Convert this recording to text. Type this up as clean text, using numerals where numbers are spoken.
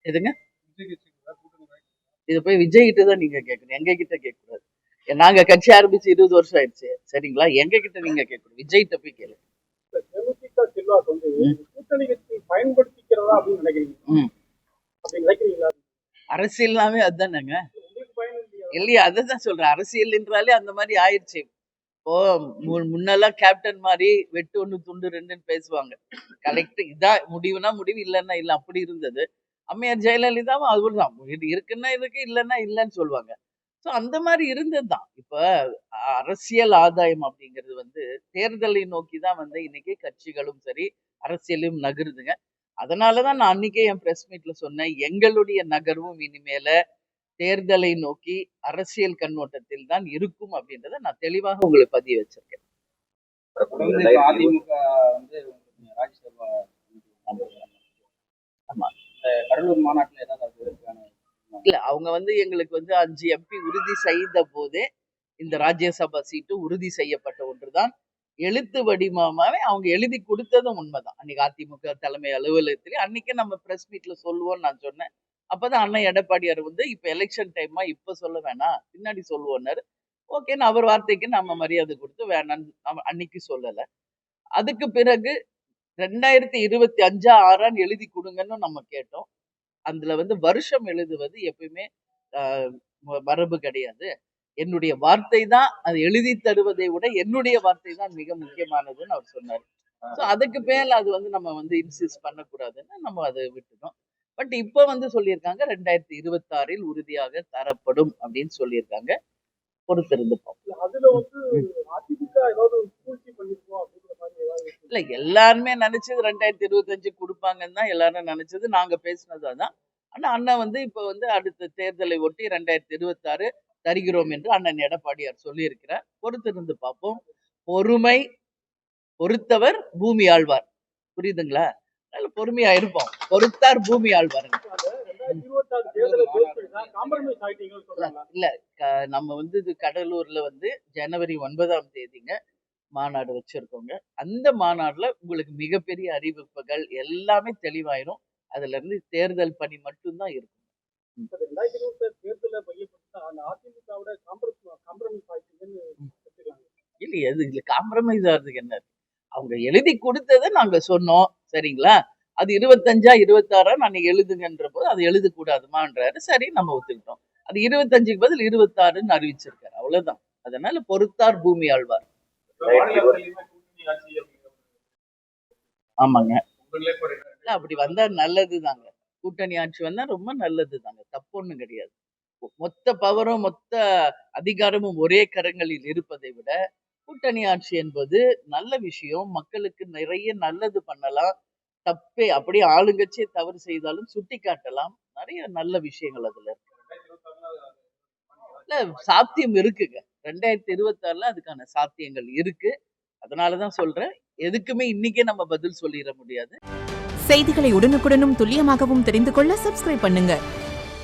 எதுங்க? இது போய் விஜய் கிட்ட தான் நீங்க கேட்கணும், எங்க கிட்ட கேட்க கூடாது. நாங்க கட்சி ஆரம்பிச்சு 20 வருஷம் ஆயிடுச்சு, சரிங்களா? எங்க கிட்ட நீங்க கேட்கணும், விஜய் கிட்ட போய் கேளுங்க. அரசியல்னாவே அதுதானேங்க. இல்லையா? அதான் சொல்றேன், அரசியல் என்றாலே அந்த மாதிரி ஆயிடுச்சு. இப்போ முன்னெல்லாம் கேப்டன் மாதிரி வெட்டு ஒண்ணு துண்டு ரெண்டுன்னு பேசுவாங்க. கலெக்ட் இதான் முடிவுனா முடிவு, இல்லைன்னா இல்ல, அப்படி இருந்தது. அம்மையார் ஜெயலலிதாவும் அதுதான், இது இருக்குன்னா இருக்கு, இல்லைன்னா இல்லைன்னு சொல்லுவாங்க. ஸோ அந்த மாதிரி இருந்தது தான். இப்ப அரசியல் ஆதாயம் அப்படிங்கிறது வந்து தேர்தலை நோக்கி தான் வந்து இன்னைக்கு கட்சிகளும் சரி அரசியலும் நகருதுங்க. அதனாலதான் நான் அன்னைக்கே என் பிரஸ் மீட்ல சொன்னேன், எங்களுடைய நகர்வும் இனிமேல தேர்தலை நோக்கி அரசியல் கண்ணோட்டத்தில் தான் இருக்கும் அப்படின்றத நான் தெளிவாக உங்களுக்கு பதிய வச்சிருக்கேன். அதிமுக வந்து ராஜ்யசபா கடலூர் மாநாட்டில் ஏதாவது இல்ல, அவங்க வந்து எங்களுக்கு வந்து 5 MP உறுதி செய்த போதே இந்த ராஜ்யசபா சீட்டு உறுதி செய்யப்பட்ட ஒன்றுதான். எழுத்து வடிவமாவே அவங்க எழுதி கொடுத்ததும் உண்மைதான். அன்னைக்கு அதிமுக தலைமை அலுவலகத்திலே அன்னைக்கே நம்ம பிரஸ் மீட்ல சொல்லுவோம்னு நான் சொன்னேன். அப்பதான் அண்ணன் எடப்பாடியார் வந்து இப்ப எலெக்ஷன் டைமா இப்ப சொல்ல வேணாம், பின்னாடி சொல்லுவோம்னாரு. ஓகேன்னு அவர் வார்த்தைக்கு நம்ம மரியாதை கொடுத்து வேணான்னு அன்னைக்கு சொல்லல. அதுக்கு பிறகு 2025 6 எழுதி கொடுங்கன்னு நம்ம கேட்டோம். அதுல வந்து வருஷம் எழுதுவது எப்பயுமே மரபு கிடையாது. என்னுடைய வார்த்தை தான், அது எழுதி தருவதை விட என்னுடைய வார்த்தை தான் மிக முக்கியமானதுன்னு அவர் சொன்னார். ஸோ அதுக்கு மேல அது வந்து நம்ம வந்து இன்சிஸ்ட் பண்ணக்கூடாதுன்னு நம்ம அதை விட்டுட்டோம். பட் இப்ப வந்து சொல்லியிருக்காங்க 2026 உறுதியாக தரப்படும் அப்படின்னு சொல்லியிருக்காங்க. பொறுத்திருந்து இல்ல, எல்லாருமே நினைச்சது 2025 கொடுப்பாங்கன்னு தான் எல்லாரும் நினைச்சது. நாங்க பேசினது அதான். ஆனா அண்ணன் வந்து இப்ப வந்து அடுத்த தேர்தலை ஒட்டி 2026 தருகிறோம் என்று அண்ணன் எடப்பாடியார் சொல்லியிருக்கிறார். பொறுத்திருந்து பார்ப்போம். பொறுமை பொறுத்தவர் பூமி ஆழ்வார், புரியுதுங்களா? அதனால பொறுமையா இருப்போம். பொறுத்தார் பூமி ஆழ்வார். இல்ல, நம்ம வந்து இது கடலூர்ல வந்து ஜனவரி 9ஆம் தேதிங்க மாநாடு வச்சிருக்கோங்க. அந்த மாநாடுல உங்களுக்கு மிகப்பெரிய அறிவிப்புகள் எல்லாமே தெளிவாயிரும். அதுல இருந்து தேர்தல் பணி மட்டும்தான் இருக்கும். இல்லையே, இதுல காம்ப்ரமைஸ் ஆகுறதுக்கு என்ன? அவங்க எழுதி கொடுத்ததை நாங்க சொன்னோம், சரிங்களா? அது 25 26 நான் எழுதுங்கன்ற போது அது எழுதக்கூடாதுமான்றாரு. சரி, நம்ம ஒத்துக்கிட்டோம். அது 25க்கு பதில் 26ன்னு அறிவிச்சிருக்காரு, அவ்வளவுதான். அதனால பொறுத்தார் பூமி ஆழ்வார். ஆமாங்க, அப்படி வந்தா நல்லதுதாங்க. கூட்டணி ஆட்சி வந்தா ரொம்ப நல்லது தாங்க, தப்பு ஒண்ணும் கிடையாது. மொத்த பவரும் மொத்த அதிகாரமும் ஒரே கரங்களில் இருப்பதை விட கூட்டணி ஆட்சி என்பது நல்ல விஷயம். மக்களுக்கு நிறைய நல்லது பண்ணலாம். தப்பே அப்படியே ஆளுங்கட்சியே தவறு செய்தாலும் சுட்டி காட்டலாம். நிறைய நல்ல விஷயங்கள் அதுல இருக்கு. இல்ல, சாத்தியம் இருக்குங்க. 2026 அதுக்கான சாத்தியங்கள் இருக்கு. அதனாலதான் சொல்றேன், எதுக்குமே இன்னைக்கே நம்ம பதில் சொல்லிட முடியாது. செய்திகளை உடனுக்குடனும் துல்லியமாகவும் தெரிந்து கொள்ள சப்ஸ்கிரைப் பண்ணுங்க.